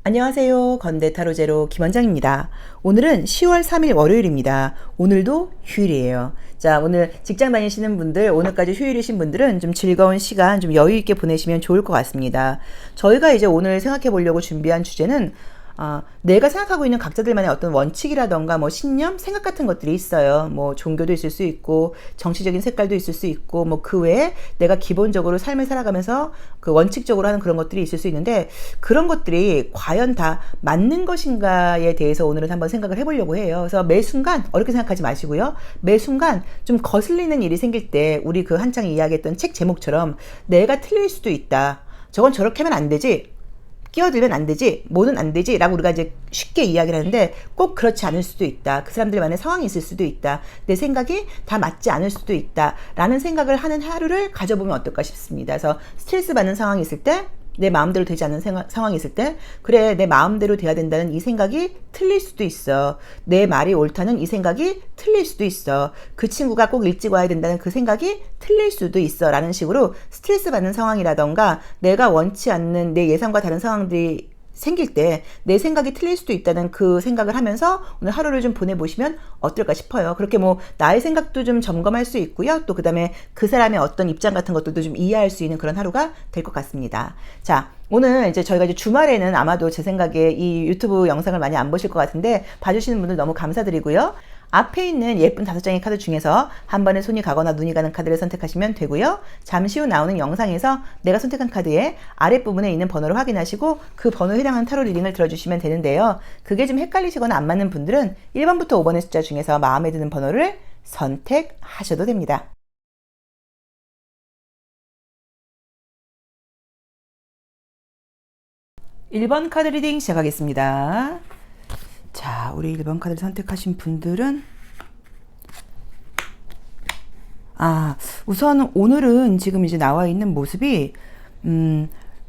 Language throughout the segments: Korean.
안녕하세요. 건대타로제로 김원장입니다. 오늘은 10월 3일 월요일입니다. 오늘도 휴일이에요. 자, 오늘 직장 다니시는 분들, 오늘까지 휴일이신 분들은 좀 즐거운 시간, 좀 여유 있게 보내시면 좋을 것 같습니다. 저희가 이제 오늘 생각해 보려고 준비한 주제는 내가 생각하고 있는 각자들만의 어떤 원칙이라던가 뭐 신념, 생각 같은 것들이 있어요. 뭐 종교도 있을 수 있고 정치적인 색깔도 있을 수 있고 뭐 그 외에 내가 기본적으로 삶을 살아가면서 그 원칙적으로 하는 그런 것들이 있을 수 있는데 그런 것들이 과연 다 맞는 것인가에 대해서 오늘은 한번 생각을 해보려고 해요. 그래서 매 순간 어렵게 생각하지 마시고요. 매 순간 좀 거슬리는 일이 생길 때 우리 그 한창 이야기했던 책 제목처럼 내가 틀릴 수도 있다. 저건 저렇게 하면 안 되지. 끼어들면 안 되지, 뭐는 안 되지 라고 우리가 이제 쉽게 이야기를 하는데 꼭 그렇지 않을 수도 있다. 그 사람들만의 상황이 있을 수도 있다. 내 생각이 다 맞지 않을 수도 있다 라는 생각을 하는 하루를 가져보면 어떨까 싶습니다. 그래서 스트레스 받는 상황이 있을 때, 내 마음대로 되지 않는 상황이 있을 때, 그래 내 마음대로 돼야 된다는 이 생각이 틀릴 수도 있어. 내 말이 옳다는 이 생각이 틀릴 수도 있어. 그 친구가 꼭 일찍 와야 된다는 그 생각이 틀릴 수도 있어 라는 식으로 스트레스 받는 상황이라던가 내가 원치 않는 내 예상과 다른 상황들이 생길 때 내 생각이 틀릴 수도 있다는 그 생각을 하면서 오늘 하루를 좀 보내보시면 어떨까 싶어요. 그렇게 뭐 나의 생각도 좀 점검할 수 있고요. 또 그 다음에 그 사람의 어떤 입장 같은 것들도 좀 이해할 수 있는 그런 하루가 될 것 같습니다. 자, 오늘 이제 저희가 이제 주말에는 아마도 제 생각에 이 유튜브 영상을 많이 안 보실 것 같은데 봐주시는 분들 너무 감사드리고요. 앞에 있는 예쁜 5장의 카드 중에서 한 번에 손이 가거나 눈이 가는 카드를 선택하시면 되고요. 잠시 후 나오는 영상에서 내가 선택한 카드의 아랫부분에 있는 번호를 확인하시고 그 번호에 해당하는 타로 리딩을 들어주시면 되는데요. 그게 좀 헷갈리시거나 안 맞는 분들은 1번부터 5번의 숫자 중에서 마음에 드는 번호를 선택하셔도 됩니다. 1번 카드 리딩 시작하겠습니다. 자, 우리 1번 카드를 선택하신 분들은 우선 오늘은 지금 이제 나와 있는 모습이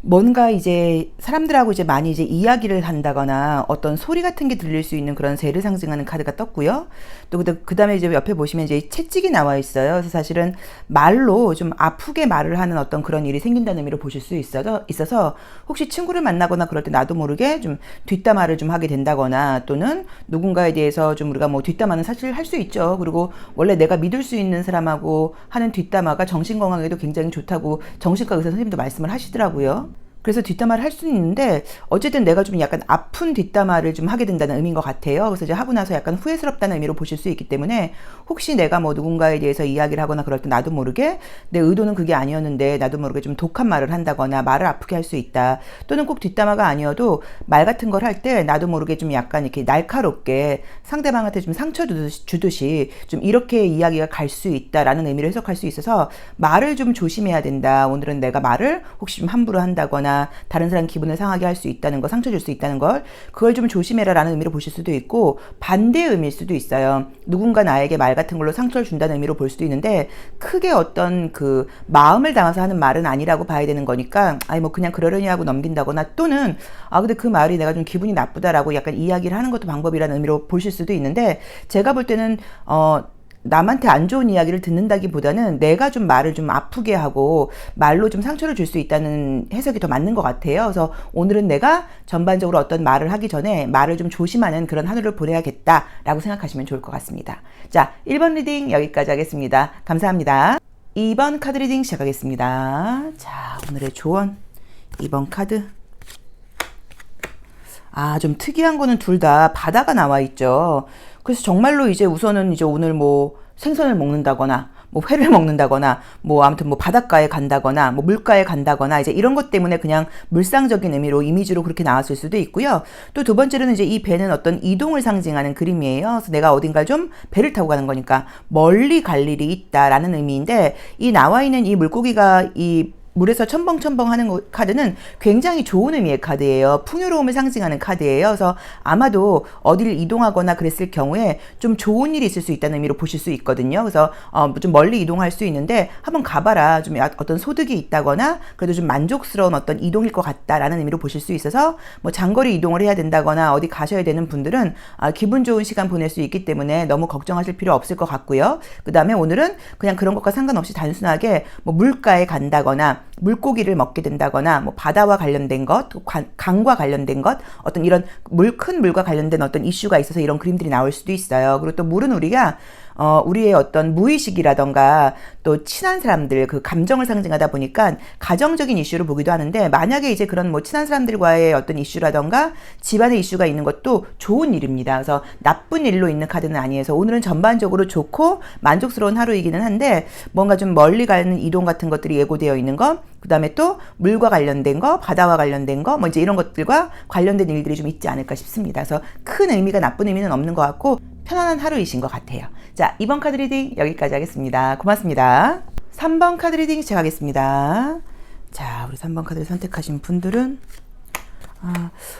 뭔가 이제 사람들하고 이제 많이 이제 이야기를 한다거나 어떤 소리 같은 게 들릴 수 있는 그런 재를 상징하는 카드가 떴고요. 또 그 다음에 이제 옆에 보시면 이제 채찍이 나와 있어요. 그래서 사실은 말로 좀 아프게 말을 하는 어떤 그런 일이 생긴다는 의미로 보실 수 있어서 혹시 친구를 만나거나 그럴 때 나도 모르게 좀 뒷담화를 좀 하게 된다거나 또는 누군가에 대해서 좀 우리가 뭐 뒷담화는 사실 할 수 있죠. 그리고 원래 내가 믿을 수 있는 사람하고 하는 뒷담화가 정신 건강에도 굉장히 좋다고 정신과 의사 선생님도 말씀을 하시더라고요. 그래서 뒷담화를 할 수는 있는데 어쨌든 내가 좀 약간 아픈 뒷담화를 좀 하게 된다는 의미인 것 같아요. 그래서 이제 하고 나서 약간 후회스럽다는 의미로 보실 수 있기 때문에 혹시 내가 뭐 누군가에 대해서 이야기를 하거나 그럴 때 나도 모르게 내 의도는 그게 아니었는데 나도 모르게 좀 독한 말을 한다거나 말을 아프게 할 수 있다. 또는 꼭 뒷담화가 아니어도 말 같은 걸 할 때 나도 모르게 좀 약간 이렇게 날카롭게 상대방한테 좀 상처 주듯이 좀 이렇게 이야기가 갈 수 있다라는 의미로 해석할 수 있어서 말을 좀 조심해야 된다. 오늘은 내가 말을 혹시 좀 함부로 한다거나 다른 사람 기분을 상하게 할 수 있다는 거, 상처 줄 수 있다는 걸 그걸 좀 조심해라 라는 의미로 보실 수도 있고 반대의 의미일 수도 있어요. 누군가 나에게 말 같은 걸로 상처를 준다는 의미로 볼 수도 있는데 크게 어떤 그 마음을 담아서 하는 말은 아니라고 봐야 되는 거니까 아니 뭐 그냥 그러려니 하고 넘긴다거나 또는 근데 그 말이 내가 좀 기분이 나쁘다라고 약간 이야기를 하는 것도 방법이라는 의미로 보실 수도 있는데 제가 볼 때는 남한테 안 좋은 이야기를 듣는다기보다는 내가 좀 말을 좀 아프게 하고 말로 좀 상처를 줄 수 있다는 해석이 더 맞는 것 같아요. 그래서 오늘은 내가 전반적으로 어떤 말을 하기 전에 말을 좀 조심하는 그런 하루를 보내야겠다라고 생각하시면 좋을 것 같습니다. 자, 1번 리딩 여기까지 하겠습니다. 감사합니다. 2번 카드 리딩 시작하겠습니다. 자, 오늘의 조언 2번 카드. 좀 특이한 거는 둘 다 바다가 나와 있죠. 그래서 정말로 이제 우선은 이제 오늘 뭐 생선을 먹는다거나 뭐 회를 먹는다거나 뭐 아무튼 뭐 바닷가에 간다거나 뭐 물가에 간다거나 이제 이런 것 때문에 그냥 물상적인 의미로 이미지로 그렇게 나왔을 수도 있고요. 또 두 번째로는 이제 이 배는 어떤 이동을 상징하는 그림이에요. 그래서 내가 어딘가 좀 배를 타고 가는 거니까 멀리 갈 일이 있다라는 의미인데 이 나와 있는 이 물고기가 이 물에서 첨벙첨벙 하는 카드는 굉장히 좋은 의미의 카드예요. 풍요로움을 상징하는 카드예요. 그래서 아마도 어디를 이동하거나 그랬을 경우에 좀 좋은 일이 있을 수 있다는 의미로 보실 수 있거든요. 그래서 좀 멀리 이동할 수 있는데 한번 가봐라. 좀 어떤 소득이 있다거나 그래도 좀 만족스러운 어떤 이동일 것 같다라는 의미로 보실 수 있어서 뭐 장거리 이동을 해야 된다거나 어디 가셔야 되는 분들은 기분 좋은 시간 보낼 수 있기 때문에 너무 걱정하실 필요 없을 것 같고요. 그 다음에 오늘은 그냥 그런 것과 상관없이 단순하게 뭐 물가에 간다거나 물고기를 먹게 된다거나 뭐 바다와 관련된 것, 강과 관련된 것, 어떤 이런 큰 물과 관련된 어떤 이슈가 있어서 이런 그림들이 나올 수도 있어요. 그리고 또 물은 우리가 우리의 어떤 무의식이라던가 또 친한 사람들 그 감정을 상징하다 보니까 가정적인 이슈를 보기도 하는데, 만약에 이제 그런 뭐 친한 사람들과의 어떤 이슈라던가 집안의 이슈가 있는 것도 좋은 일입니다. 그래서 나쁜 일로 있는 카드는 아니어서 오늘은 전반적으로 좋고 만족스러운 하루이기는 한데, 뭔가 좀 멀리 가는 이동 같은 것들이 예고되어 있는 것, 그 다음에 또 물과 관련된 거, 바다와 관련된 거, 뭐 이제 이런 것들과 관련된 일들이 좀 있지 않을까 싶습니다. 그래서 큰 의미가 나쁜 의미는 없는 것 같고 편안한 하루이신 것 같아요. 자, 2번 카드 리딩 여기까지 하겠습니다. 고맙습니다. 3번 카드 리딩 시작하겠습니다. 자, 우리 3번 카드를 선택하신 분들은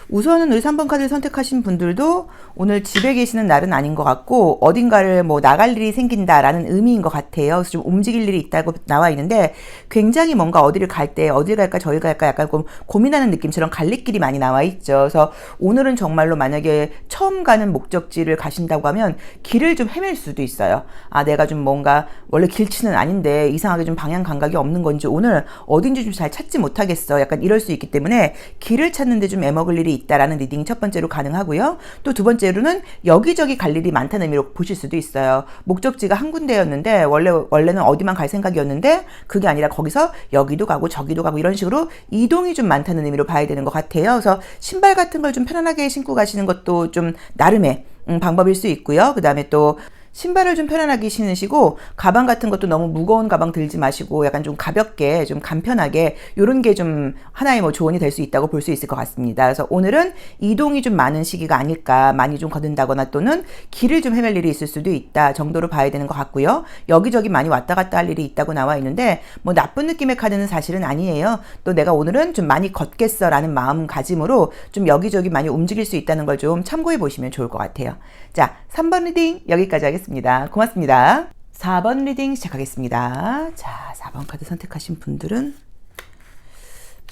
우선은 우리 3번 카드를 선택하신 분들도 오늘 집에 계시는 날은 아닌 것 같고 어딘가를 뭐 나갈 일이 생긴다라는 의미인 것 같아요. 그래서 좀 움직일 일이 있다고 나와 있는데, 굉장히 뭔가 어디를 갈 때 어딜 갈까 저기 갈까 약간 고민하는 느낌처럼 갈림길이 많이 나와 있죠. 그래서 오늘은 정말로 만약에 처음 가는 목적지를 가신다고 하면 길을 좀 헤맬 수도 있어요. 내가 좀 뭔가 원래 길치는 아닌데 이상하게 좀 방향 감각이 없는 건지 오늘 어딘지 좀 잘 찾지 못하겠어. 약간 이럴 수 있기 때문에 길을 찾는데 좀 애먹을 일이 있다라는 리딩이 첫 번째로 가능하고요. 또 두 번째로는 여기저기 갈 일이 많다는 의미로 보실 수도 있어요. 목적지가 한 군데였는데 원래는 어디만 갈 생각이었는데 그게 아니라 거기서 여기도 가고 저기도 가고 이런 식으로 이동이 좀 많다는 의미로 봐야 되는 것 같아요. 그래서 신발 같은 걸 좀 편안하게 신고 가시는 것도 좀 나름의 방법일 수 있고요. 그 다음에 또 신발을 좀 편안하게 신으시고 가방 같은 것도 너무 무거운 가방 들지 마시고 약간 좀 가볍게 좀 간편하게 요런 게 좀 하나의 뭐 조언이 될 수 있다고 볼 수 있을 것 같습니다. 그래서 오늘은 이동이 좀 많은 시기가 아닐까, 많이 좀 거둔다거나 또는 길을 좀 헤맬 일이 있을 수도 있다 정도로 봐야 되는 것 같고요. 여기저기 많이 왔다 갔다 할 일이 있다고 나와 있는데 뭐 나쁜 느낌의 카드는 사실은 아니에요. 또 내가 오늘은 좀 많이 걷겠어 라는 마음가짐으로 좀 여기저기 많이 움직일 수 있다는 걸 좀 참고해 보시면 좋을 것 같아요. 자, 3번 리딩 여기까지 하겠습니다. 고맙습니다. 4번 리딩 시작하겠습니다. 자, 4번 카드 선택하신 분들은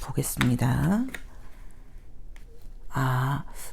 보겠습니다.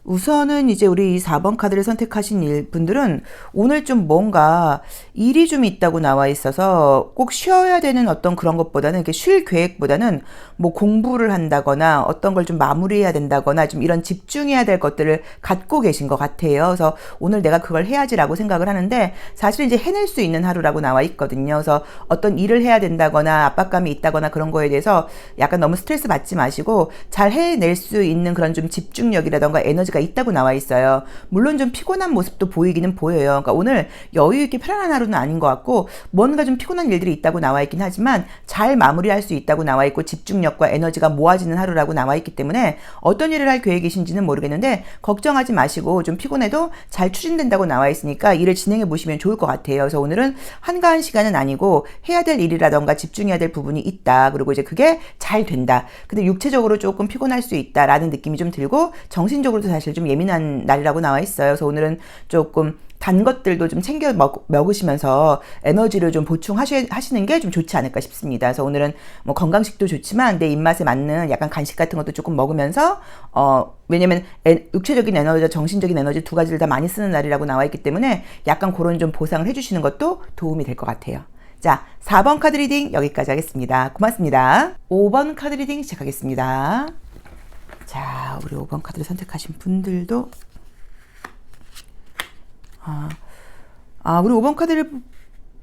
우선은 이제 우리 4번 카드를 선택하신 분들은 오늘 좀 뭔가 일이 좀 있다고 나와 있어서 꼭 쉬어야 되는 어떤 그런 것보다는, 이렇게 쉴 계획보다는 뭐 공부를 한다거나 어떤 걸 좀 마무리해야 된다거나 좀 이런 집중해야 될 것들을 갖고 계신 것 같아요. 그래서 오늘 내가 그걸 해야지라고 생각을 하는데 사실 이제 해낼 수 있는 하루라고 나와 있거든요. 그래서 어떤 일을 해야 된다거나 압박감이 있다거나 그런 거에 대해서 약간 너무 스트레스 받지 마시고 잘 해낼 수 있는 그런 좀 집중력이라던가 에너지가 있다고 나와 있어요. 물론 좀 피곤한 모습도 보이기는 보여요. 그러니까 오늘 여유 있게 편안한 하루는 아닌 것 같고 뭔가 좀 피곤한 일들이 있다고 나와 있긴 하지만 잘 마무리할 수 있다고 나와 있고 집중력과 에너지가 모아지는 하루라고 나와 있기 때문에 어떤 일을 할 계획이신지는 모르겠는데 걱정하지 마시고 좀 피곤해도 잘 추진된다고 나와 있으니까 일을 진행해 보시면 좋을 것 같아요. 그래서 오늘은 한가한 시간은 아니고 해야 될 일이라던가 집중해야 될 부분이 있다. 그리고 이제 그게 잘 된다. 근데 육체적으로 조금 피곤할 수 있다라는 느낌이 좀 들고 정신적으로도 사실 좀 예민한 날이라고 나와 있어요. 그래서 오늘은 조금 단 것들도 좀 챙겨 먹으시면서 에너지를 좀 보충하시는 게 좀 좋지 않을까 싶습니다. 그래서 오늘은 뭐 건강식도 좋지만 내 입맛에 맞는 약간 간식 같은 것도 조금 먹으면서 왜냐면 육체적인 에너지와 정신적인 에너지 두 가지를 다 많이 쓰는 날이라고 나와 있기 때문에 약간 그런 좀 보상을 해주시는 것도 도움이 될 것 같아요. 자, 4번 카드 리딩 여기까지 하겠습니다. 고맙습니다. 5번 카드 리딩 시작하겠습니다. 자, 우리 5번 카드를 선택하신 분들도 우리 5번 카드를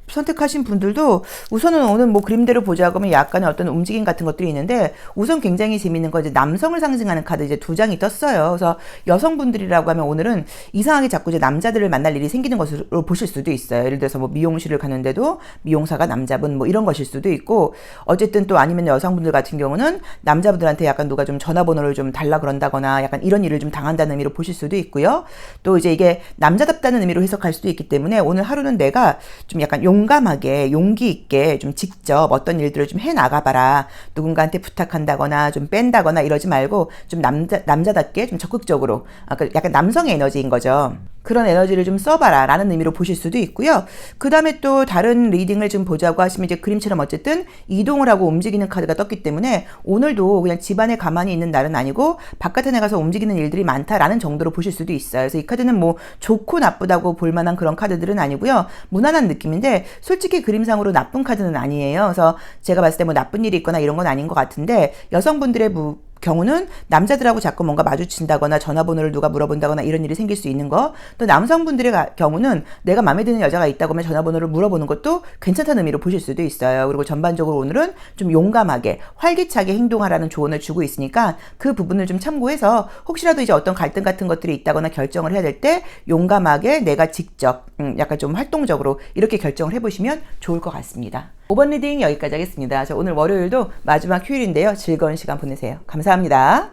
선택하신 분들도 우선은 오늘 뭐 그림대로 보자고 하면 약간의 어떤 움직임 같은 것들이 있는데 우선 굉장히 재밌는 건 이제 남성을 상징하는 카드 이제 두 장이 떴어요. 그래서 여성분들이라고 하면 오늘은 이상하게 자꾸 이제 남자들을 만날 일이 생기는 것으로 보실 수도 있어요. 예를 들어서 뭐 미용실을 가는데도 미용사가 남자분 뭐 이런 것일 수도 있고, 어쨌든 또 아니면 여성분들 같은 경우는 남자분들한테 약간 누가 좀 전화번호를 좀 달라 그런다거나 약간 이런 일을 좀 당한다는 의미로 보실 수도 있고요. 또 이제 이게 남자답다는 의미로 해석할 수도 있기 때문에 오늘 하루는 내가 좀 약간 용감하게 용기 있게 좀 직접 어떤 일들을 좀 해나가봐라. 누군가한테 부탁한다거나 좀 뺀다거나 이러지 말고 좀 남자답게 좀 적극적으로, 약간 남성의 에너지인 거죠. 그런 에너지를 좀 써봐라 라는 의미로 보실 수도 있고요. 그 다음에 또 다른 리딩을 좀 보자고 하시면 이제 그림처럼 어쨌든 이동을 하고 움직이는 카드가 떴기 때문에 오늘도 그냥 집안에 가만히 있는 날은 아니고 바깥에 나가서 움직이는 일들이 많다라는 정도로 보실 수도 있어요. 그래서 이 카드는 뭐 좋고 나쁘다고 볼 만한 그런 카드들은 아니고요. 무난한 느낌인데 솔직히 그림상으로 나쁜 카드는 아니에요. 그래서 제가 봤을 때 뭐 나쁜 일이 있거나 이런 건 아닌 것 같은데 여성분들의 경우는 남자들하고 자꾸 뭔가 마주친다거나 전화번호를 누가 물어본다거나 이런 일이 생길 수 있는 거, 또 남성분들의 경우는 내가 마음에 드는 여자가 있다고 하면 전화번호를 물어보는 것도 괜찮다는 의미로 보실 수도 있어요. 그리고 전반적으로 오늘은 좀 용감하게 활기차게 행동하라는 조언을 주고 있으니까 그 부분을 좀 참고해서 혹시라도 이제 어떤 갈등 같은 것들이 있다거나 결정을 해야 될 때 용감하게 내가 직접 약간 좀 활동적으로 이렇게 결정을 해보시면 좋을 것 같습니다. 5번 리딩 여기까지 하겠습니다. 오늘 월요일도 마지막 휴일인데요. 즐거운 시간 보내세요. 감사합니다.